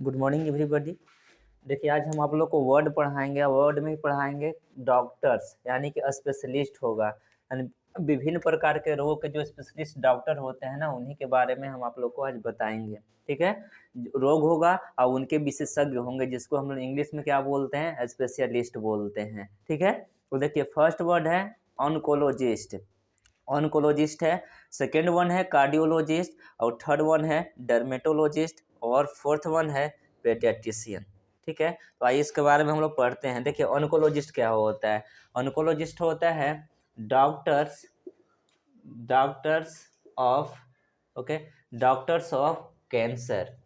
Good morning everybody. देखिए आज हम आप लोग को वर्ड पढ़ाएंगे, वर्ड में ही पढ़ाएंगे डॉक्टर्स यानी कि स्पेशलिस्ट होगा। यानी विभिन्न प्रकार के रोग के जो स्पेशलिस्ट डॉक्टर होते हैं ना, उन्हीं के बारे में हम आप लोग को आज बताएंगे। ठीक है, रोग होगा और उनके विशेषज्ञ होंगे, जिसको हम लोग इंग्लिश में क्या बोलते हैं, स्पेशलिस्ट बोलते हैं। ठीक है, तो देखिए फर्स्ट वर्ड है ऑन्कोलॉजिस्ट, ऑन्कोलॉजिस्ट है। सेकेंड वन है कार्डियोलॉजिस्ट, और थर्ड वन है डर्मेटोलॉजिस्ट, और फोर्थ वन है पेडियाट्रिशियन। ठीक है, तो आइए इसके बारे में हम लोग पढ़ते हैं। देखिए ऑन्कोलॉजिस्ट क्या होता है। ऑन्कोलॉजिस्ट होता है doctors doctors of okay doctors of cancer,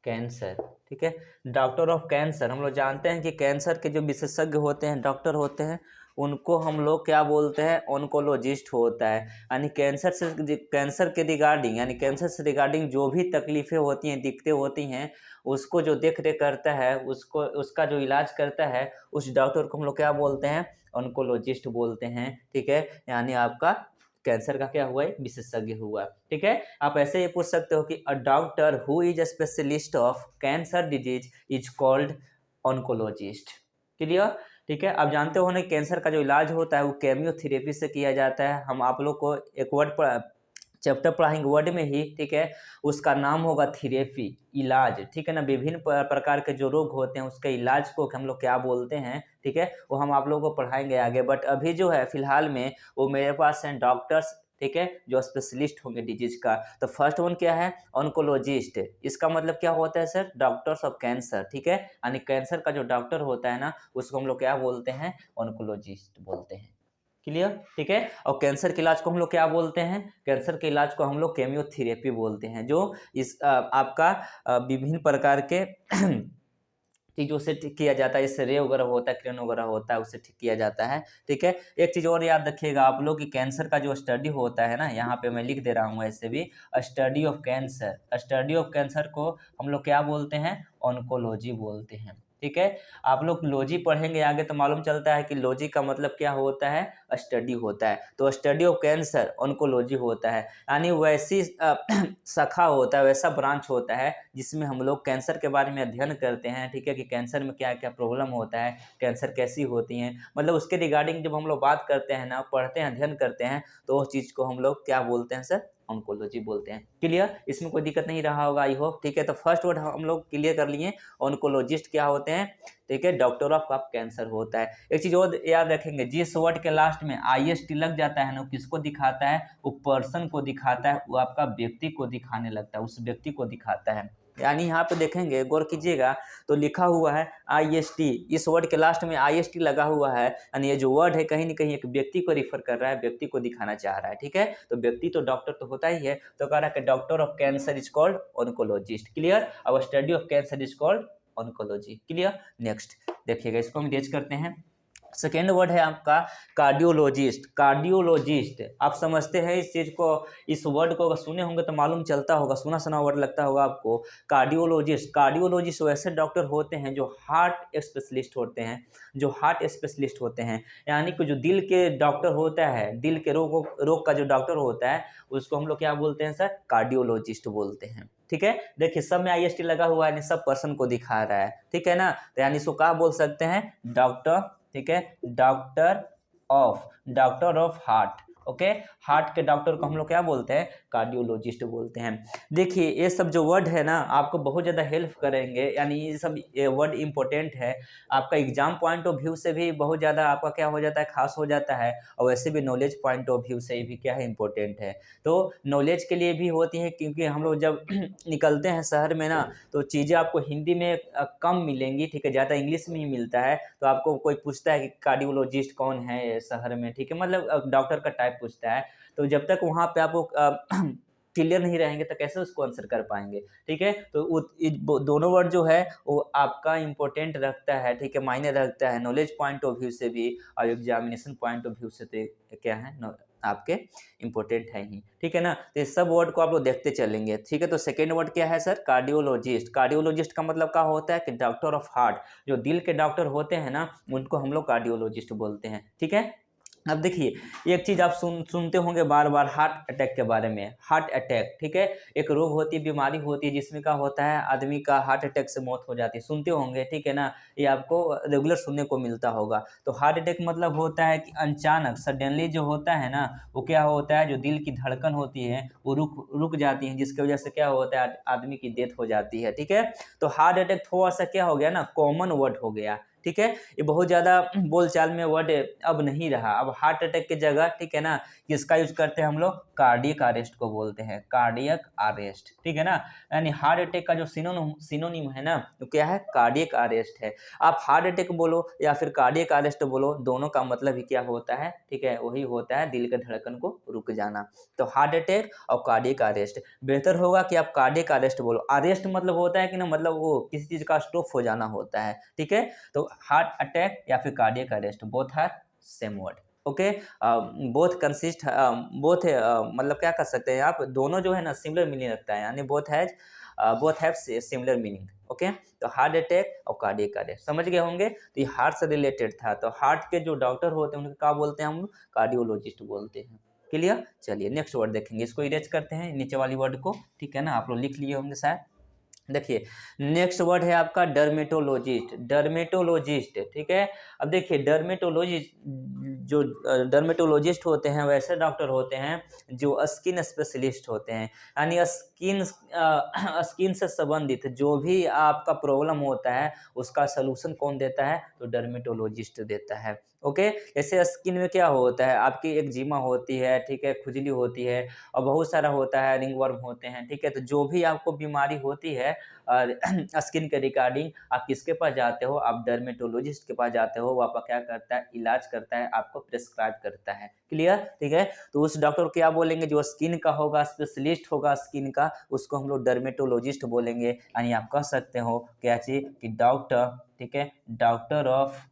cancer. ठीक है, डॉक्टर ऑफ कैंसर, हम लोग जानते हैं कि कैंसर के जो विशेषज्ञ होते हैं, डॉक्टर होते हैं, उनको हम लोग क्या बोलते हैं, ऑन्कोलॉजिस्ट होता है। यानी कैंसर के रिगार्डिंग, यानी कैंसर से रिगार्डिंग जो भी तकलीफें होती हैं, दिक्कतें होती हैं, उसको जो देख रेख करता है, उसको उसका जो इलाज करता है, उस डॉक्टर को हम लोग क्या बोलते हैं, ऑन्कोलॉजिस्ट बोलते हैं। ठीक है, यानी आपका कैंसर का क्या हुआ है, विशेषज्ञ हुआ। ठीक है, आप ऐसे ही पूछ सकते हो कि a doctor who is a specialist of cancer disease is called oncologist. Clear. ठीक है, आप जानते हो ना कैंसर का जो इलाज होता है वो केमियोथेरेपी से किया जाता है। हम आप लोग को एक वर्ड चैप्टर पढ़ाएंगे वर्ड में ही। ठीक है, उसका नाम होगा थेरेपी, इलाज। ठीक है ना, विभिन्न प्रकार के जो रोग होते हैं उसके इलाज को हम लोग क्या बोलते हैं। ठीक है, वो हम आप लोगों को पढ़ाएंगे आगे, बट अभी जो है फिलहाल में वो मेरे पास हैं डॉक्टर्स। ठीक है, जो स्पेशलिस्ट होंगे डिजीज का। तो फर्स्ट वन क्या है, ऑन्कोलॉजिस्ट। इसका मतलब क्या होता है सर, डॉक्टर्स ऑफ कैंसर। ठीक है, यानी कैंसर का जो डॉक्टर होता है ना, उसको हम लोग क्या बोलते हैं, ऑन्कोलॉजिस्ट बोलते हैं। क्लियर। ठीक है, और कैंसर के इलाज को हम लोग क्या बोलते हैं, कैंसर के इलाज को हम लोग केमियोथेरेपी बोलते हैं, जो इस आपका विभिन्न प्रकार के चीज़ों से ठीक किया जाता है। इससे रे वगैरह होता है, किरण वगैरह होता है, उससे ठीक किया जाता है। ठीक है, एक चीज़ और याद रखिएगा आप लोग कि कैंसर का जो स्टडी होता है ना, यहाँ पे मैं लिख दे रहा हूँ ऐसे भी, study of cancer, study of cancer को हम लोग क्या बोलते हैं, ऑन्कोलॉजी बोलते हैं। ठीक है, आप लोग लॉजी पढ़ेंगे आगे तो मालूम चलता है कि लॉजी का मतलब क्या होता है, स्टडी होता है। तो स्टडी ऑफ कैंसर ऑन्कोलॉजी होता है, यानी वैसी शाखा होता है, वैसा ब्रांच होता है जिसमें हम लोग कैंसर के बारे में अध्ययन करते हैं। ठीक है, कि कैंसर में क्या क्या प्रॉब्लम होता है, कैंसर कैसी होती हैं, मतलब उसके रिगार्डिंग जब हम लोग बात करते हैं ना, पढ़ते हैं, अध्ययन करते हैं, तो उस चीज़ को हम लोग क्या बोलते हैं सर, ऑन्कोलॉजी बोलते हैं। क्लियर, इसमें कोई दिक्कत नहीं रहा होगा आई होप। ठीक है, तो फर्स्ट वर्ड हम लोग क्लियर कर लिए, ऑन्कोलॉजिस्ट क्या होते हैं। ठीक है, डॉक्टर ऑफ कैंसर होता है। एक चीज और याद रखेंगे, जिस वर्ड के लास्ट में IST लग जाता है ना, वो किसको दिखाता है, वो पर्सन को दिखाता है, वो आपका व्यक्ति को दिखाने लगता है, उस व्यक्ति को दिखाता है। यानी यहाँ पे देखेंगे, गौर कीजिएगा, तो लिखा हुआ है IST, इस वर्ड के लास्ट में IST लगा हुआ है, यानी ये जो वर्ड है कहीं ना कहीं एक व्यक्ति को रिफर कर रहा है, व्यक्ति को दिखाना चाह रहा है। ठीक है, तो व्यक्ति तो डॉक्टर तो होता ही है, तो कह रहा है कि doctor of cancer is called oncologist. Clear, और study of cancer is called oncology. Clear. Next देखिएगा, इसको हम डेच करते हैं। सेकेंड वर्ड है आपका कार्डियोलॉजिस्ट, कार्डियोलॉजिस्ट। आप समझते हैं इस चीज को, इस वर्ड को अगर सुने होंगे तो मालूम चलता होगा, सुना सुना वर्ड लगता होगा आपको। कार्डियोलॉजिस्ट, कार्डियोलॉजिस्ट वैसे डॉक्टर होते हैं जो हार्ट स्पेशलिस्ट होते हैं, जो हार्ट स्पेशलिस्ट होते हैं। यानी कि जो दिल के डॉक्टर होता है, दिल के रोग का जो डॉक्टर होता है, उसको हम लोग क्या बोलते हैं सर, कार्डियोलॉजिस्ट बोलते हैं। ठीक है, देखिए सब में IST लगा हुआ है, सब पर्सन को दिखा रहा है। ठीक है ना, तो यानी इसको क्या बोल सकते हैं, डॉक्टर। ठीक है, doctor of heart. Okay, heart के डॉक्टर को हम लोग क्या बोलते हैं, कार्डियोलॉजिस्ट बोलते हैं। देखिए ये सब जो वर्ड है ना, आपको बहुत ज़्यादा हेल्प करेंगे, यानी ये सब वर्ड इंपॉर्टेंट है। आपका एग्जाम पॉइंट ऑफ व्यू से भी बहुत ज़्यादा आपका क्या हो जाता है, खास हो जाता है, और वैसे भी नॉलेज पॉइंट ऑफ व्यू से भी क्या है, इंपॉर्टेंट है। तो नॉलेज के लिए भी होती है, क्योंकि हम लोग जब निकलते हैं शहर में ना, तो चीज़ें आपको हिंदी में कम मिलेंगी। ठीक है, ज़्यादा इंग्लिश में ही मिलता है। तो आपको कोई पूछता है कि कार्डियोलॉजिस्ट कौन है शहर में, ठीक है, मतलब डॉक्टर का टाइप पूछता है, तो जब तक वहाँ पे आपको क्लियर नहीं रहेंगे तो कैसे उसको आंसर कर पाएंगे। ठीक है, तो दोनों वर्ड जो है वो आपका इंपॉर्टेंट रखता है। ठीक है, मायने रखता है नॉलेज पॉइंट ऑफ व्यू से भी, और एग्जामिनेशन पॉइंट ऑफ व्यू से तो क्या है आपके इंपॉर्टेंट है ही। ठीक है ना, तो ये सब वर्ड को आप लोग देखते चलेंगे। ठीक है, तो सेकेंड वर्ड क्या है सर, कार्डियोलॉजिस्ट। कार्डियोलॉजिस्ट का मतलब क्या होता है कि डॉक्टर ऑफ हार्ट, जो दिल के डॉक्टर होते हैं ना, उनको हम लोग कार्डियोलॉजिस्ट बोलते हैं। ठीक है, अब देखिए एक चीज आप सुनते होंगे बार बार, हार्ट अटैक के बारे में। हार्ट अटैक, ठीक है, एक रोग होती है, बीमारी होती है जिसमें क्या होता है, आदमी का हार्ट अटैक से मौत हो जाती है, सुनते होंगे, ठीक है ना। ये आपको रेगुलर सुनने को मिलता होगा। तो हार्ट अटैक मतलब होता है कि अचानक सडनली जो होता है ना, वो क्या होता है, जो दिल की धड़कन होती है वो रुक रुक जाती है, जिसकी वजह से क्या होता है, आदमी की डेथ हो जाती है, ठीक है। तो हार्ट अटैक थोड़ा सा क्या हो गया ना, कॉमन वर्ड हो गया, ठीक है। ये बहुत ज़्यादा बोलचाल में वर्ड अब नहीं रहा। अब हार्ट अटैक की जगह, ठीक है ना, किसका यूज करते हैं हम लोग, कार्डियक अरेस्ट को बोलते हैं, कार्डियक अरेस्ट, ठीक है ना। यानी हार्ट अटैक का जो सिनोनिम है ना, तो क्या है, कार्डियक अरेस्ट है। आप हार्ट अटैक बोलो या फिर कार्डियक अरेस्ट बोलो, दोनों का मतलब ही क्या होता है, ठीक है, वही होता है दिल के धड़कन को रुक जाना। तो हार्ट अटैक और कार्डियक अरेस्ट, बेहतर होगा कि आप कार्डियक अरेस्ट बोलो। अरेस्ट मतलब होता है कि ना, मतलब वो किसी चीज का स्टॉप हो जाना होता है, ठीक है। तो हार्ट अटैक या फिर cardiac arrest, both are same word, okay. Both consist, both मतलब क्या कर सकते हैं आप, दोनों जो है ना सिमिलर मीनिंग रखता है, यानी both have similar meaning, okay. तो हार्ट अटैक और कार्डियक अरेस्ट समझ गए होंगे। तो ये हार्ट से रिलेटेड था। तो हार्ट के जो डॉक्टर होते हैं उनको क्या बोलते हैं हम, कार्डियोलॉजिस्ट बोलते हैं। क्लियर। चलिए नेक्स्ट वर्ड देखेंगे, इसको इरेज करते हैं नीचे वाली वर्ड को, ठीक है ना, आप लोग लिख लिए होंगे शायद। देखिए नेक्स्ट वर्ड है आपका डर्मेटोलॉजिस्ट, डर्मेटोलॉजिस्ट, ठीक है। अब देखिए डर्मेटोलॉजिस्ट, जो डर्मेटोलॉजिस्ट होते हैं वैसे डॉक्टर होते हैं जो स्किन स्पेशलिस्ट होते हैं, यानी स्किन से संबंधित जो भी आपका प्रॉब्लम होता है उसका सलूशन कौन देता है, तो डर्मेटोलॉजिस्ट देता है, ओके। जैसे स्किन में क्या होता है, आपकी एक्जिमा होती है, ठीक है, खुजली होती है, और बहुत सारा होता है, रिंगवर्म होते हैं, ठीक है। तो जो भी आपको बीमारी होती है और स्किन के रिगार्डिंग, आप किसके पास जाते हो, आप डर्मेटोलॉजिस्ट के पास जाते हो। वो आपका क्या करता है, इलाज करता है, आपको प्रिस्क्राइब करता है। क्लियर, ठीक है। तो उस डॉक्टर को क्या बोलेंगे, जो स्किन का होगा, स्पेशलिस्ट होगा स्किन का, उसको हम लोग डर्मेटोलॉजिस्ट बोलेंगे। यानी आप कह सकते हो क्या चीज, कि डॉक्टर, ठीक है, डॉक्टर ऑफ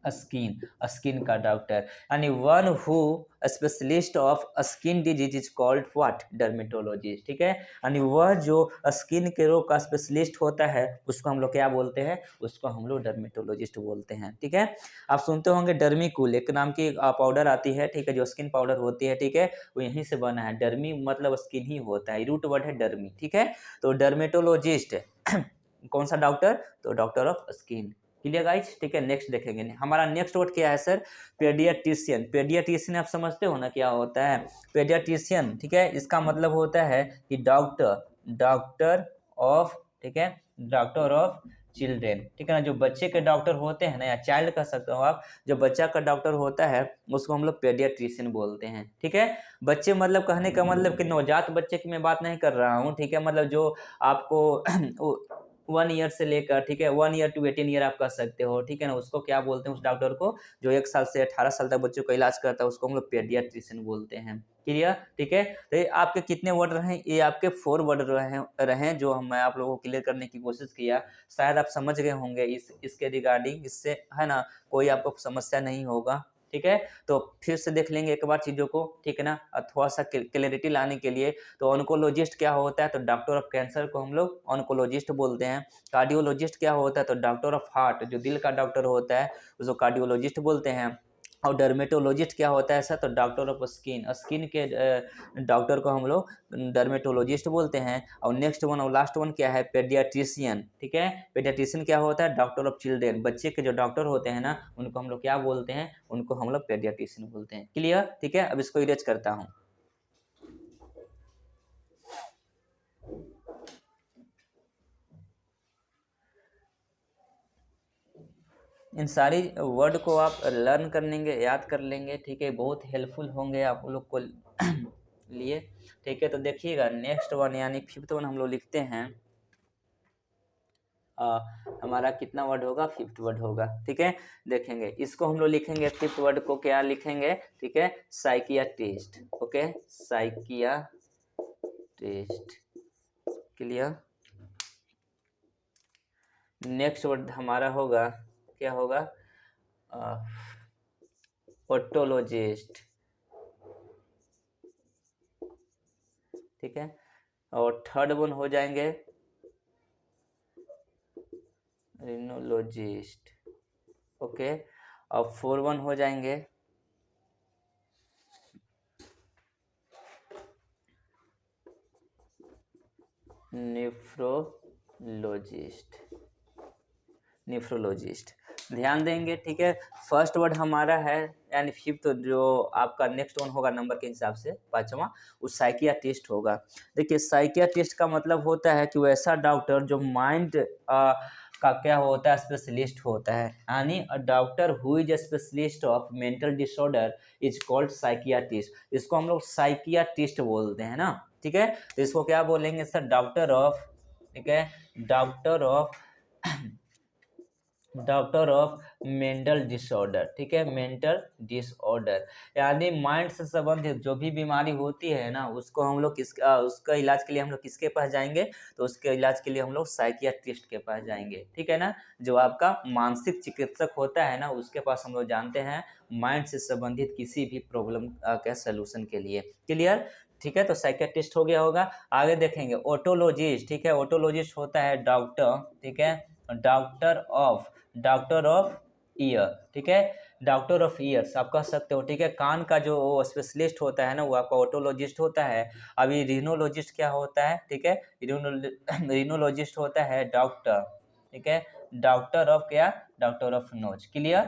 स्किन, स्किन का डॉक्टर, यानी one who specialist of skin disease is called what, dermatologist, ठीक है। यानी वह जो स्किन के रोग का स्पेशलिस्ट होता है उसको हम लोग क्या बोलते हैं, उसको हम लोग डर्मेटोलॉजिस्ट बोलते हैं, ठीक है। आप सुनते होंगे डर्मीकूल, एक नाम की पाउडर आती है, ठीक है, जो स्किन पाउडर होती है, ठीक है, वो यहीं से बना है। डर्मी मतलब स्किन ही होता है, रूट वर्ड है डर्मी, ठीक है। तो डर्मेटोलॉजिस्ट कौन सा डॉक्टर, तो doctor of skin. Clear guys, ठीक है। नेक्स्ट देखेंगे, हमारा नेक्स्ट वर्ड क्या है सर, पेडियाट्रिशियन। पेडियाट्रिशियन आप समझते हो ना क्या होता है, पेडियाट्रिशियन, ठीक है, इसका मतलब होता है कि डॉक्टर, डॉक्टर ऑफ, ठीक है, डॉक्टर ऑफ चिल्ड्रेन, ठीक है ना। जो बच्चे के डॉक्टर होते हैं ना, या चाइल्ड कह सकते हो आप, जो बच्चा का डॉक्टर होता है उसको हम लोग पेडियाट्रिशियन बोलते हैं, ठीक है। बच्चे मतलब कहने का मतलब कि नवजात बच्चे की मैं बात नहीं कर रहा हूँ, ठीक है, मतलब जो आपको 1 ईयर से लेकर, ठीक है, 1 ईयर टू 18 ईयर आप कर सकते हो, ठीक है ना। उसको क्या बोलते हैं, उस डॉक्टर को जो 1 साल से 18 साल तक बच्चों का इलाज करता है उसको हम लोग पेडियाट्रिशियन बोलते हैं। क्लियर, ठीक है। तो ये आपके कितने वर्ड रहे, ये आपके 4 वर्ड रहे जो मैं आप लोगों को क्लियर करने की कोशिश किया। शायद आप समझ गए होंगे इसके रिगार्डिंग, इससे है ना कोई आपको समस्या नहीं होगा, ठीक है। तो फिर से देख लेंगे एक बार चीज़ों को, ठीक है ना, थोड़ा सा क्लैरिटी लाने के लिए। तो ऑन्कोलॉजिस्ट क्या होता है, तो डॉक्टर ऑफ कैंसर को हम लोग ऑन्कोलॉजिस्ट बोलते हैं। कार्डियोलॉजिस्ट क्या होता है, तो डॉक्टर ऑफ हार्ट, जो दिल का डॉक्टर होता है उसको कार्डियोलॉजिस्ट बोलते हैं। और डर्मेटोलॉजिस्ट क्या होता है ऐसा, तो डॉक्टर ऑफ स्किन, स्किन के डॉक्टर को हम लोग डर्मेटोलॉजिस्ट बोलते हैं। और नेक्स्ट वन और लास्ट वन क्या है, पेडियाट्रिशियन, ठीक है। पेडियाट्रिशियन क्या होता है, डॉक्टर ऑफ चिल्ड्रेन, बच्चे के जो डॉक्टर होते हैं ना उनको हम लोग क्या बोलते हैं, उनको हम लोग पेडियाट्रिशियन बोलते हैं। क्लियर, ठीक है। अब इसको इरेज करता हूँ। इन सारी वर्ड को आप लर्न कर लेंगे, याद कर लेंगे, ठीक है, बहुत हेल्पफुल होंगे आप लोग को लिए, ठीक है। तो देखिएगा नेक्स्ट वन यानी 5th वन हम लोग लिखते हैं। हमारा कितना वर्ड होगा, 5th वर्ड होगा, ठीक है। देखेंगे इसको हम लोग लिखेंगे, 5th वर्ड को क्या लिखेंगे, ठीक है, psychiatrist, okay, psychiatrist. Clear. Next word हमारा होगा, क्या होगा, ओटोलॉजिस्ट, ठीक है। और थर्ड वन हो जाएंगे रिनोलॉजिस्ट, ओके। और 4 वन हो जाएंगे नेफ्रोलॉजिस्ट, नेफ्रोलॉजिस्ट ध्यान देंगे, ठीक है। फर्स्ट वर्ड हमारा है यानी फिफ्थ, जो आपका नेक्स्ट वन होगा नंबर के हिसाब से पांचवा, वो साइकियाट्रिस्ट होगा। देखिए साइकियाट्रिस्ट का मतलब होता है कि वैसा डॉक्टर जो माइंड का क्या होता है, स्पेशलिस्ट होता है, यानी a doctor who is specialist of mental disorder is called psychiatrist. इसको हम लोग साइकियाट्रिस्ट बोलते हैं ना, ठीक है। तो इसको क्या बोलेंगे सर, डॉक्टर ऑफ, ठीक है, doctor of doctor of mental disorder, ठीक है, मेंटल डिसऑर्डर, यानी माइंड से संबंधित जो भी बीमारी होती है ना, उसको हम लोग उसका इलाज के लिए हम लोग किसके पास जाएंगे, तो उसके इलाज के लिए हम लोग साइकियाट्रिस्ट के पास जाएंगे, ठीक है ना। जो आपका मानसिक चिकित्सक होता है ना, उसके पास हम लोग जानते हैं माइंड से संबंधित किसी भी प्रॉब्लम के सलूशन के लिए। क्लियर, ठीक है। तो साइकियाट्रिस्ट हो गया होगा। आगे देखेंगे ओटोलॉजिस्ट, ठीक है। ओटोलॉजिस्ट होता है डॉक्टर, ठीक है, डॉक्टर ऑफ ईयर, ठीक है, डॉक्टर ऑफ ईयर्स आप कह सकते हो, ठीक है। कान का जो स्पेशलिस्ट होता है ना, वो आपका ओटोलॉजिस्ट होता है। अभी रिनोलॉजिस्ट क्या होता है, ठीक है, रिनोलॉजिस्ट होता है डॉक्टर, ठीक है, डॉक्टर ऑफ क्या, डॉक्टर ऑफ नोज। क्लियर,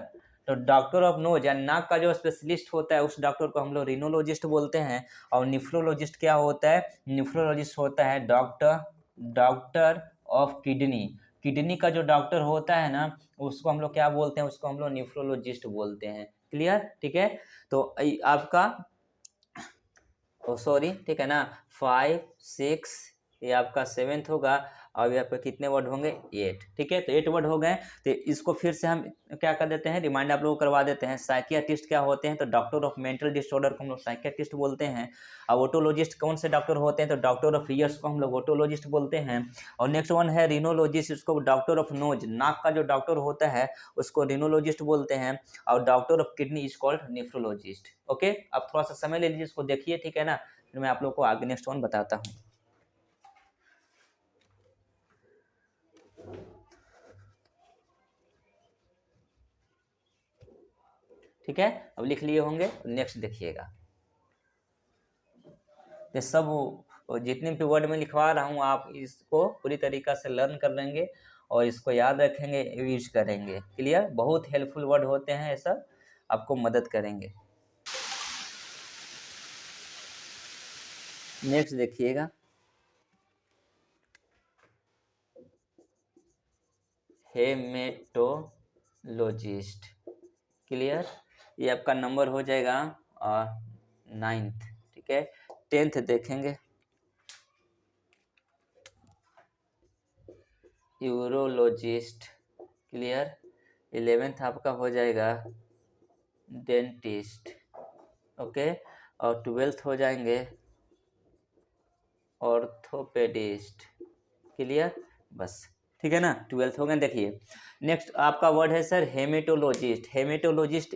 तो डॉक्टर ऑफ नोज या नाक का जो स्पेशलिस्ट होता है, उस डॉक्टर को हम लोग रिनोलॉजिस्ट बोलते हैं। और निफ्रोलॉजिस्ट क्या होता है, निफ्रोलॉजिस्ट होता है doctor doctor of kidney. Kidney का जो डॉक्टर होता है ना, उसको हम लोग क्या बोलते हैं, उसको हम लोग निफ्रोलॉजिस्ट बोलते हैं। क्लियर, ठीक है। तो आपका सॉरी, ठीक है ना, 5 6 ये आपका सेवेंथ होगा। और ये आपके कितने वर्ड होंगे, 8, ठीक है। तो 8 वर्ड हो गए। तो इसको फिर से हम क्या कर देते हैं, रिमाइंड आप लोगों को करवा देते हैं। साइकियाट्रिस्ट क्या होते हैं, तो डॉक्टर ऑफ मेंटल डिसऑर्डर को हम लोग साइकियाट्रिस्ट बोलते हैं। और ओटोलॉजिस्ट कौन से डॉक्टर होते हैं, तो डॉक्टर ऑफ ईयर्स को हम लोग ओटोलॉजिस्ट बोलते हैं। और नेक्स्ट वन है रिनोलॉजिस्ट, उसको डॉक्टर ऑफ नोज, नाक का जो डॉक्टर होता है उसको रिनोलॉजिस्ट बोलते हैं। और doctor of kidney is called nephrologist. Okay, अब थोड़ा सा समय ले लीजिए, इसको देखिए, ठीक है ना, फिर मैं आप लोग को आगे नेक्स्ट वन बताता हूँ। ठीक है, अब लिख लिए होंगे, नेक्स्ट देखिएगा। ये सब जितने भी वर्ड में लिखवा रहा हूँ, आप इसको पूरी तरीका से लर्न कर लेंगे और इसको याद रखेंगे, यूज करेंगे। क्लियर, बहुत हेल्पफुल वर्ड होते हैं, ये सब आपको मदद करेंगे। नेक्स्ट देखिएगा, हेमेटोलॉजिस्ट। क्लियर, ये आपका नंबर हो जाएगा 9th, ठीक है। 10th देखेंगे, यूरोलॉजिस्ट। क्लियर, 11th आपका हो जाएगा डेंटिस्ट, ओके। और 12th हो जाएंगे ऑर्थोपेडिस्ट। क्लियर, बस, ठीक है ना, 12th हो गए। देखिए नेक्स्ट आपका वर्ड है सर हेमेटोलॉजिस्ट। हेमेटोलॉजिस्ट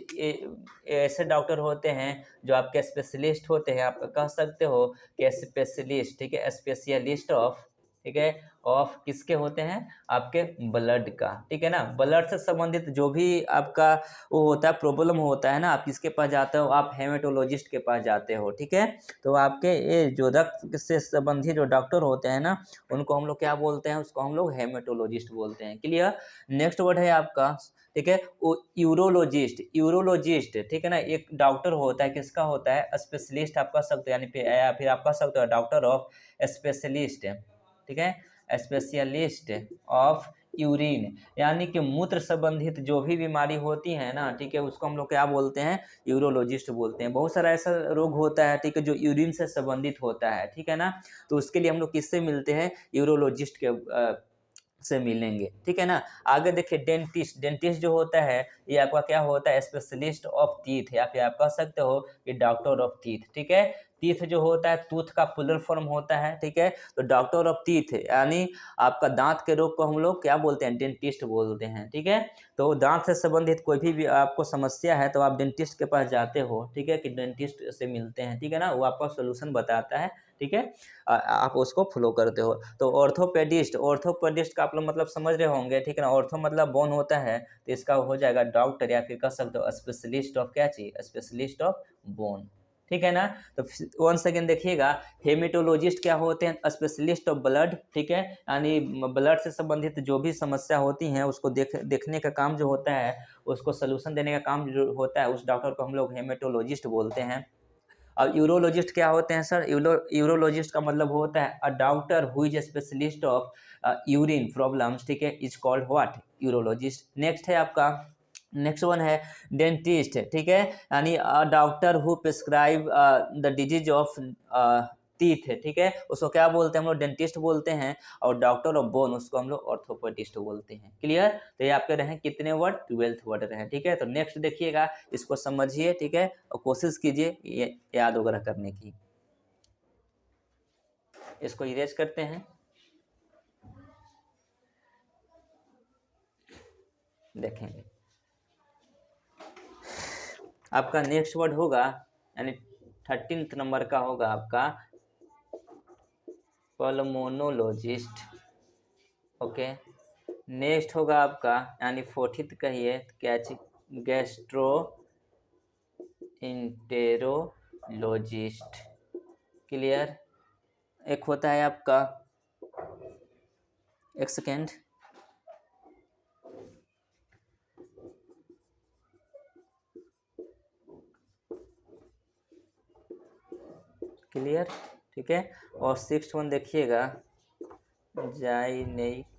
ऐसे डॉक्टर होते हैं जो आपके स्पेशलिस्ट होते हैं, आप कह सकते हो कि स्पेशलिस्ट, ठीक है, स्पेशलिस्ट ऑफ, ठीक है, ऑफ किसके होते हैं, आपके ब्लड का, ठीक है ना। ब्लड से संबंधित जो भी आपका वो होता है, प्रॉब्लम होता है ना, आप किसके पास जाते हो, आप हेमेटोलॉजिस्ट के पास जाते हो, ठीक है। तो आपके ये जो रक्त से संबंधित जो डॉक्टर होते हैं ना, उनको हम लोग क्या बोलते हैं, उसको हम लोग हेमेटोलॉजिस्ट बोलते हैं। क्लियर, नेक्स्ट वर्ड है आपका, ठीक है, वो यूरोलॉजिस्ट। यूरोलॉजिस्ट, ठीक है ना, एक डॉक्टर होता है, किसका होता है, स्पेशलिस्ट आप कह सकते हो, यानी फिर आप कह सकते हो डॉक्टर ऑफ स्पेशलिस्ट, ठीक है, स्पेशलिस्ट ऑफ यूरिन, यानी कि मूत्र संबंधित जो भी बीमारी होती है ना, ठीक है, उसको हम लोग क्या बोलते हैं, यूरोलॉजिस्ट बोलते हैं। बहुत सारा ऐसा रोग होता है, ठीक है, जो यूरिन से संबंधित होता है, ठीक है ना। तो उसके लिए हम लोग किससे मिलते हैं, यूरोलॉजिस्ट के से मिलेंगे, ठीक है ना। आगे देखिए डेंटिस्ट। डेंटिस्ट जो होता है, ये आपका क्या होता है, स्पेशलिस्ट ऑफ टीथ, या फिर आप कह सकते हो कि डॉक्टर ऑफ टीथ, ठीक है। टीथ जो होता है, टूथ का प्लूरल फॉर्म होता है, ठीक है। तो डॉक्टर ऑफ टीथ यानी आपका दांत के रोग को हम लोग क्या बोलते हैं, डेंटिस्ट बोलते हैं, ठीक है। तो दांत से संबंधित कोई भी आपको समस्या है, तो आप डेंटिस्ट के पास जाते हो, ठीक है, कि डेंटिस्ट से मिलते हैं, ठीक है ना, वो आपका सोल्यूशन बताता है, ठीक है। आप उसको फॉलो करते हो। तो ऑर्थोपेडिस्ट, ऑर्थोपेडिस्ट का आप लोग मतलब समझ रहे होंगे, ठीक है ना। ऑर्थो मतलब बोन होता है, तो इसका हो जाएगा डॉक्टर, या फिर कह सकते हो स्पेशलिस्ट ऑफ क्या चीज, स्पेशलिस्ट ऑफ बोन। ठीक है ना। तो वंस अगेन देखिएगा, हेमेटोलॉजिस्ट क्या होते हैं, स्पेशलिस्ट ऑफ ब्लड, ठीक है, यानी ब्लड से संबंधित जो भी समस्या होती हैं उसको देखने का काम जो होता है, उसको सोल्यूशन देने का काम जो होता है, उस डॉक्टर को हम लोग हेमेटोलॉजिस्ट बोलते हैं। अब यूरोलॉजिस्ट क्या होते हैं सर, यूरोलॉजिस्ट का मतलब होता है a doctor who is specialist of urine problems, ठीक है, is called what, urologist. Next है आपका, नेक्स्ट वन है डेंटिस्ट, ठीक है, यानी doctor who prescribe the disease of teeth, ठीक है, उसको क्या बोलते हैं हम लोग, डेंटिस्ट बोलते हैं। और डॉक्टर ऑफ बोन उसको हम लोग ऑर्थोपेडिस्ट बोलते हैं। क्लियर। तो ये आपके रहे कितने वर्ड, 12th वर्ड रहे, ठीक है। तो नेक्स्ट देखिएगा, इसको समझिए, ठीक है, और कोशिश कीजिए ये याद वगैरह करने की। इसको इरेज करते हैं, देखेंगे आपका नेक्स्ट वर्ड होगा, यानी 13th नंबर का होगा आपका पल्मोनोलॉजिस्ट। ओके, नेक्स्ट होगा आपका, यानी 14th कहिए, क्या, गैस्ट्रो इंटेरोलॉजिस्ट। क्लियर। एक होता है आपका, एक सेकेंड, क्लियर, ठीक है। और 6th वन देखिएगा, जाइनेकोलॉजिस्ट,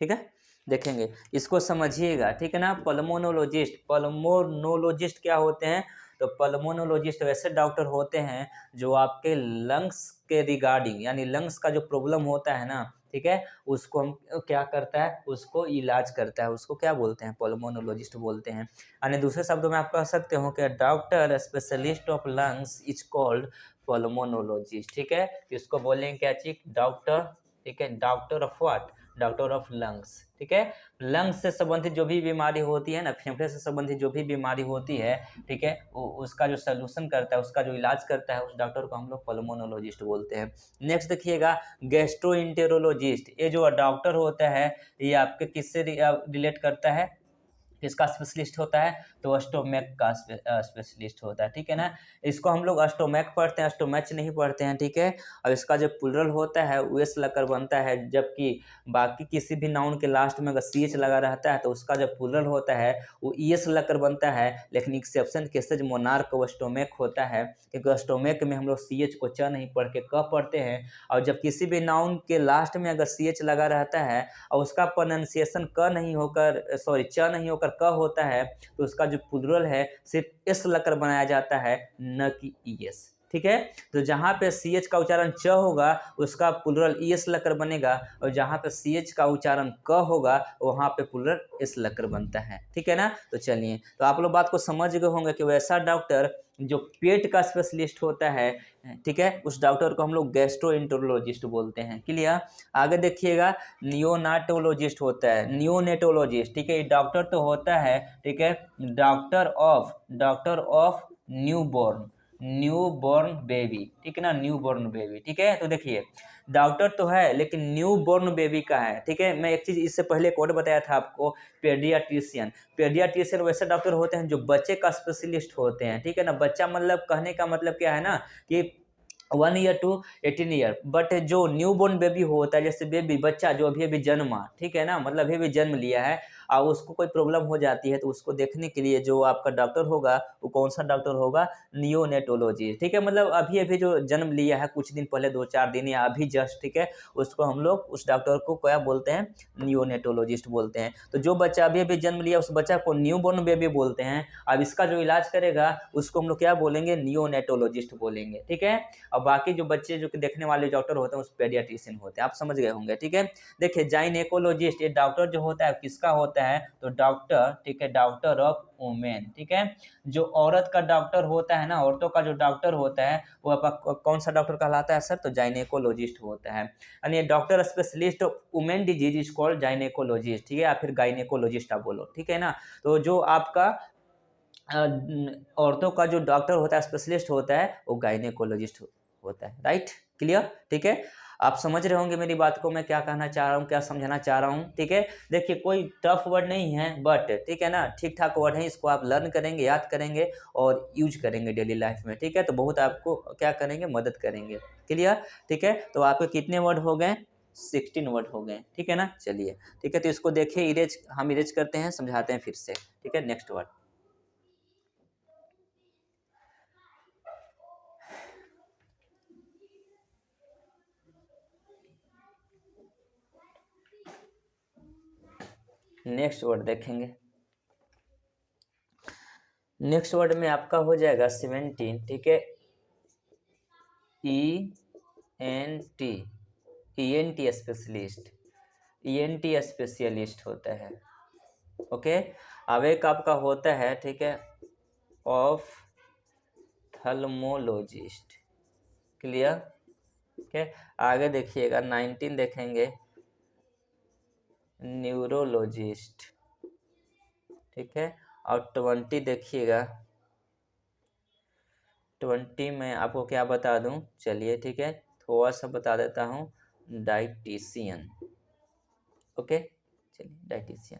ठीक है, देखेंगे, इसको समझिएगा, ठीक है ना। पल्मोनोलॉजिस्ट, पल्मोनोलॉजिस्ट क्या होते हैं, तो पल्मोनोलॉजिस्ट वैसे डॉक्टर होते हैं जो आपके लंग्स के रिगार्डिंग, यानी लंग्स का जो प्रॉब्लम होता है ना, ठीक है, उसको हम क्या करता है, उसको इलाज करता है, उसको क्या बोलते हैं, पल्मोनोलॉजिस्ट बोलते हैं। यानी दूसरे शब्दों में आप कह सकते हो कि doctor specialist of lungs is called pulmonologist, ठीक है। इसको बोलेंगे क्या चीज, डॉक्टर, ठीक है, doctor of what, doctor of lungs, ठीक है। लंग्स से संबंधित जो भी बीमारी होती है ना, फेफड़े से संबंधित जो भी बीमारी होती है, ठीक है, उसका जो सोल्यूशन करता है, उसका जो इलाज करता है, उस डॉक्टर को हम लोग पल्मोनोलॉजिस्ट बोलते हैं। नेक्स्ट देखिएगा, गैस्ट्रोइंटेरोलॉजिस्ट, ये जो डॉक्टर होता है, ये आपके किससे रिलेट करता है, किसका स्पेशलिस्ट होता है, तो स्टोमैक का स्पेशलिस्ट होता है, ठीक है ना। इसको हम लोग स्टोमैक पढ़ते हैं, स्टोमैच नहीं पढ़ते हैं, ठीक है। और इसका जो प्लूरल होता है वो एस लगकर बनता है, जबकि बाकी किसी भी नाउन के लास्ट में अगर सी एच लगा रहता है तो उसका जो प्लूरल होता है वो ई एस लगकर बनता है। लेकिन एक्सेप्शन केसेज मोनार्क व स्टोमैक होता है, क्योंकि स्टोमैक में हम लोग सी एच को च नहीं पढ़ के क पढ़ते हैं। और जब किसी भी नाउन के लास्ट में अगर सी एच लगा रहता है और उसका प्रोनाउंसिएशन क नहीं होकर, सॉरी, च नहीं होकर क होता है, तो उसका जो प्लूरल है सिर्फ एस लगकर बनाया जाता है, न कि ई एस, ठीक है। तो जहाँ पे सी एच का उच्चारण च होगा उसका प्लूरल ई एस लगकर बनेगा, और जहाँ पे सी एच का उच्चारण क होगा वहाँ पे प्लूरल एस लगकर बनता है, ठीक है ना। तो चलिए, तो आप लोग बात को समझ गए होंगे कि वैसा डॉक्टर जो पेट का स्पेशलिस्ट होता है, ठीक है, उस डॉक्टर को हम लोग गैस्ट्रोएंटेरोलॉजिस्ट बोलते हैं। क्लियर। आगे देखिएगा, नियोनाटोलॉजिस्ट होता है, नियोनेटोलॉजिस्ट, ठीक है, ये डॉक्टर तो होता है, ठीक है, doctor of new born baby, ठीक है ना, न्यू बॉर्न बेबी, ठीक है। तो देखिए, डॉक्टर तो है लेकिन न्यू बॉर्न बेबी का है, ठीक है। मैं एक चीज़ इससे पहले कोड बताया था आपको, पेडियाट्रिशियन। पेडियाट्रिशियन वैसे डॉक्टर होते हैं जो बच्चे का स्पेशलिस्ट होते हैं, ठीक है ना। बच्चा मतलब कहने का मतलब क्या है ना, कि 1 ईयर टू 18 ईयर, बट जो न्यू बोर्न बेबी होता है, जैसे बेबी, बच्चा जो अभी अभी जन्मा, ठीक है ना, मतलब अभी अभी जन्म लिया है और उसको कोई प्रॉब्लम हो जाती है, तो उसको देखने के लिए जो आपका डॉक्टर होगा वो कौन सा डॉक्टर होगा, नियोनेटोलॉजी, ठीक है। मतलब अभी अभी जो जन्म लिया है कुछ दिन पहले, 2-4 दिन या अभी जस्ट, ठीक है, उसको हम लोग, उस डॉक्टर को क्या बोलते हैं, नियोनेटोलॉजिस्ट बोलते हैं। तो जो बच्चा अभी अभी जन्म लिया उस बच्चा को न्यू बोर्न बेबी बोलते हैं। अब इसका जो इलाज करेगा उसको हम लोग क्या बोलेंगे, नियोनेटोलॉजिस्ट बोलेंगे, ठीक है। और बाकी जो बच्चे जो कि देखने वाले डॉक्टर होते हैं उस पेडियाट्रिशियन होते हैं, आप समझ गए होंगे, ठीक है। देखिए, जाइनेकोलॉजिस्ट, ये डॉक्टर जो होता है किसका होता है, तो डॉक्टर, ठीक है, डॉक्टर ऑफ वुमेन, ठीक है। जो औरत का डॉक्टर होता है ना, औरतों का जो डॉक्टर होता है वो आपका कौन सा डॉक्टर कहलाता है सर, तो जाइनेकोलॉजिस्ट होता है। यानी doctor specialist of women disease is called gynaecologist, ठीक है, या फिर गाइनेकोलॉजिस्ट आप बोलो, ठीक है ना। तो जो आपका औरतों का जो डॉक्टर होता है, स्पेशलिस्ट होता है, वो गाइनेकोलॉजिस्ट होता है, राइट, क्लियर, ठीक है। आप समझ रहे होंगे मेरी बात को, मैं क्या कहना चाह रहा हूँ, क्या समझाना चाह रहा हूँ, ठीक है। देखिए कोई टफ वर्ड नहीं है, बट ठीक है ना, ठीक ठाक वर्ड है, इसको आप लर्न करेंगे, याद करेंगे और यूज करेंगे डेली लाइफ में, ठीक है, तो बहुत आपको क्या करेंगे, मदद करेंगे। क्लियर, ठीक है। तो आपके कितने वर्ड हो गए, 16 वर्ड हो गए, ठीक है ना। चलिए ठीक है, तो इसको देखिए, इरेज हम इरेज करते हैं, समझाते हैं फिर से, ठीक है। नेक्स्ट वर्ड, नेक्स्ट वर्ड देखेंगे। नेक्स्ट वर्ड में आपका हो जाएगा 17, ठीक है। ENT, ENT specialist, ENT specialist होता है, ओके। अब एक आपका होता है, ठीक है, ऑफ्थल्मोलॉजिस्ट। क्लियर, ठीक है। आगे देखिएगा 19 देखेंगे, न्यूरोलॉजिस्ट, ठीक है। और 20 देखिएगा, 20 में आपको क्या बता दूं, चलिए ठीक है, थोड़ा सा बता देता हूं, डाइटिशियन, ओके। चलिए डाइटिशियन।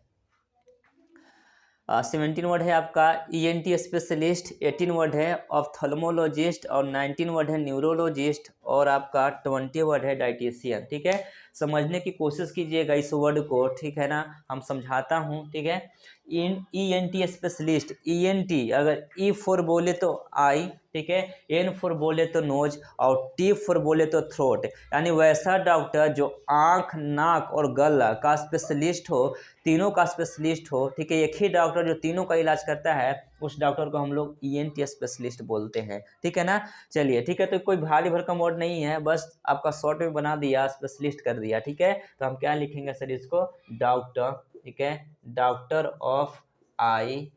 17 वर्ड है आपका ENT स्पेशलिस्ट, 18 वर्ड है ऑफ्थल्मोलॉजिस्ट और 19 वर्ड है न्यूरोलॉजिस्ट और आपका 20 वर्ड है डाइटिशियन, ठीक है। समझने की कोशिश कीजिएगा इस वर्ड को, ठीक है ना, हम समझाता हूँ, ठीक है। इन ENT स्पेशलिस्ट, ENT अगर E फॉर बोले तो आई, ठीक है, N फॉर बोले तो नोज और T फॉर बोले तो थ्रोट, यानी वैसा डॉक्टर जो आँख, नाक और गला का स्पेशलिस्ट हो, तीनों का स्पेशलिस्ट हो, ठीक है। एक ही डॉक्टर जो तीनों का इलाज करता है, उस डॉक्टर को हम लोग ENT स्पेशलिस्ट बोलते हैं, ठीक है ना। चलिए ठीक है, तो कोई भारी भरकम वर्ड नहीं है, बस आपका शॉर्ट में बना दिया, स्पेशलिस्ट कर दिया, ठीक है। तो हम क्या लिखेंगे सर इसको, डॉक्टर, ठीक है, डॉक्टर ऑफ आई,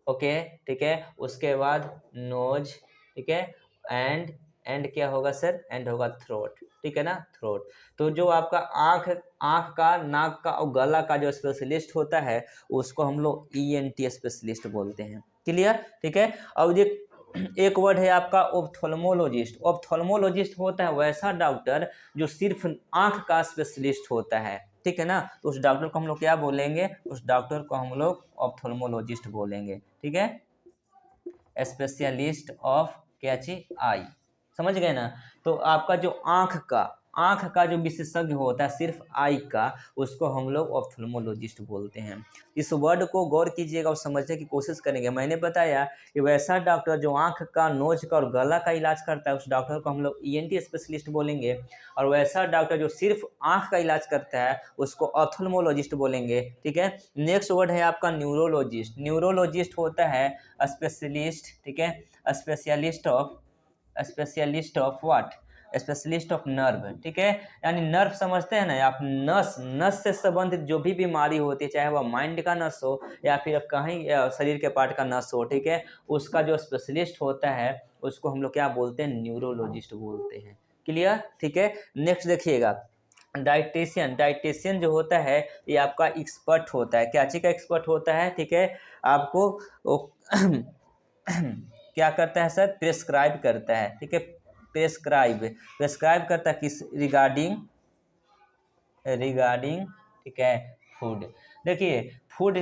ओके, ठीक है। उसके बाद नोज, ठीक है, एंड क्या होगा सर, एंड होगा थ्रोट, ठीक है ना, थ्रोट। तो जो आपका आँख आँख का, नाक का और गला का जो स्पेशलिस्ट होता है, उसको हम लोग ENT स्पेशलिस्ट बोलते हैं। क्लियर, ठीक है। अब ये एक वर्ड है आपका ऑप्थेल्मोलॉजिस्ट। ऑप्थेल्मोलॉजिस्ट होता है वैसा डॉक्टर जो सिर्फ आँख का स्पेशलिस्ट होता है, ठीक है ना। तो उस डॉक्टर को हम लोग क्या बोलेंगे, उस डॉक्टर को हम लोग ऑप्थेल्मोलॉजिस्ट बोलेंगे, ठीक है। स्पेशलिस्ट ऑफ क्या चीज, आई, समझ गए ना। तो आपका जो आँख का जो विशेषज्ञ होता है सिर्फ आई का, उसको हम लोग ऑप्थेल्मोलॉजिस्ट बोलते हैं। इस वर्ड को गौर कीजिएगा और समझने की कोशिश करेंगे। मैंने बताया कि वैसा डॉक्टर जो आँख का, नोज का और गला का इलाज करता है, उस डॉक्टर को हम लोग ENT स्पेशलिस्ट बोलेंगे। और वैसा डॉक्टर जो सिर्फ आँख का इलाज करता है, उसको ऑप्थेल्मोलॉजिस्ट बोलेंगे, ठीक है। नेक्स्ट वर्ड है आपका न्यूरोलॉजिस्ट। न्यूरोलॉजिस्ट होता है स्पेशलिस्ट, ठीक है, specialist of what, specialist of nerve, ठीक है। यानी नर्व समझते हैं ना आप, नस, नस से संबंधित जो भी बीमारी होती है, चाहे वह माइंड का नस हो या फिर कहीं शरीर के पार्ट का नस हो, ठीक है, उसका जो स्पेशलिस्ट होता है, उसको हम लोग क्या बोलते हैं, न्यूरोलॉजिस्ट बोलते हैं। क्लियर, ठीक है। नेक्स्ट देखिएगा, डाइटिशियन। डाइटिशियन जो होता है, ये आपका एक्सपर्ट होता है, क्या चीज़ का एक्सपर्ट होता है, ठीक है। आपको क्या करता है सर, प्रेस्क्राइब करता है, ठीक है। प्रेस्क्राइब करता है किस, रिगार्डिंग, ठीक है, फूड। देखिए फूड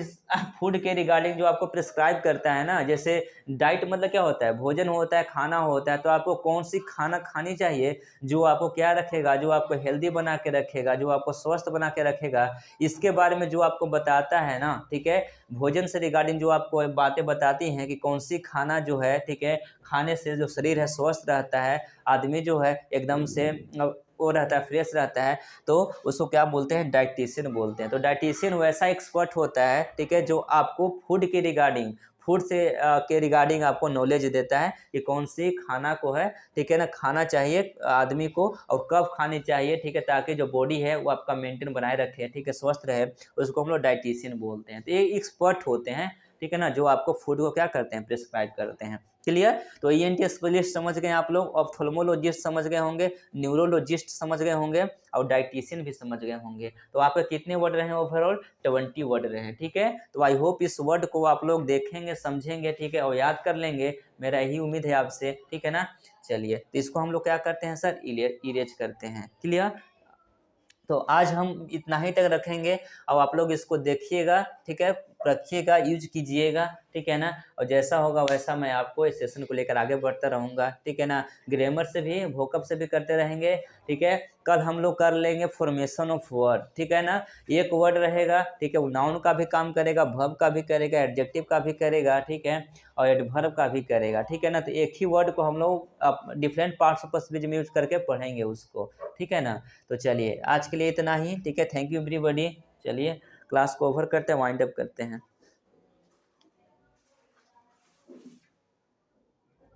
फूड के रिगार्डिंग जो आपको प्रिस्क्राइब करता है ना, जैसे डाइट मतलब क्या होता है, भोजन होता है, खाना होता है, तो आपको कौन सी खाना खानी चाहिए जो आपको क्या रखेगा, जो आपको हेल्दी बना के रखेगा, जो आपको स्वस्थ बना के रखेगा, इसके बारे में जो आपको बताता है ना, ठीक है। भोजन से रिगार्डिंग जो आपको बातें बताती हैं कि कौन सी खाना जो है, ठीक है, खाने से जो शरीर है स्वस्थ रहता है, आदमी जो है एकदम से वो रहता है, फ्रेश रहता है, तो उसको क्या बोलते हैं, डाइटिशियन बोलते हैं। तो डाइटिशियन वैसा एक्सपर्ट होता है, ठीक है, जो आपको फूड के रिगार्डिंग, फूड से के रिगार्डिंग आपको नॉलेज देता है कि कौन सी खाना को है, ठीक है ना, खाना चाहिए आदमी को और कब खानी चाहिए, ठीक है, ताकि जो बॉडी है वो आपका मेंटेन बनाए रखे, ठीक है, स्वस्थ रहे, उसको हम लोग डाइटिशियन बोलते हैं। तो ये एक्सपर्ट होते हैं, ठीक है ना, जो आपको फूड को क्या करते हैं, प्रिस्क्राइब करते हैं। क्लियर। तो ईएनटी स्पेशलिस्ट समझ गए आप लोग, ऑप्थेल्मोलॉजिस्ट समझ गए होंगे, न्यूरोलॉजिस्ट समझ गए होंगे और डाइटिशियन भी समझ गए होंगे। तो आपके कितने वर्ड रहे ओवरऑल? 20 वर्ड रहे। ठीक है, तो आई होप इस वर्ड को आप लोग देखेंगे, समझेंगे, ठीक है, और याद कर लेंगे, मेरा यही उम्मीद है आपसे। ठीक है ना। चलिए, तो इसको हम लोग क्या करते हैं सर? इरेज करते हैं। क्लियर। तो आज हम इतना ही तक रखेंगे। अब आप लोग इसको देखिएगा, ठीक है, रखिएगा, यूज कीजिएगा, ठीक है ना। और जैसा होगा वैसा मैं आपको इस सेशन को लेकर आगे बढ़ता रहूँगा, ठीक है ना। ग्रामर से भी, वोकैब से भी करते रहेंगे, ठीक है। कल हम लोग कर लेंगे फॉर्मेशन ऑफ वर्ड, ठीक है ना। एक वर्ड रहेगा, ठीक है, वो नाउन का भी काम करेगा, वर्ब का भी करेगा, एडजेक्टिव का भी करेगा, ठीक है, और एडवर्ब का भी करेगा, ठीक है ना। तो एक ही वर्ड को हम लोग डिफरेंट पार्ट्स ऑफ स्पीच में यूज करके पढ़ेंगे उसको, ठीक है ना। तो चलिए आज के लिए इतना ही, ठीक है। Thank you everybody. चलिए क्लास को ओवर करते हैं, वाइंड अप करते हैं।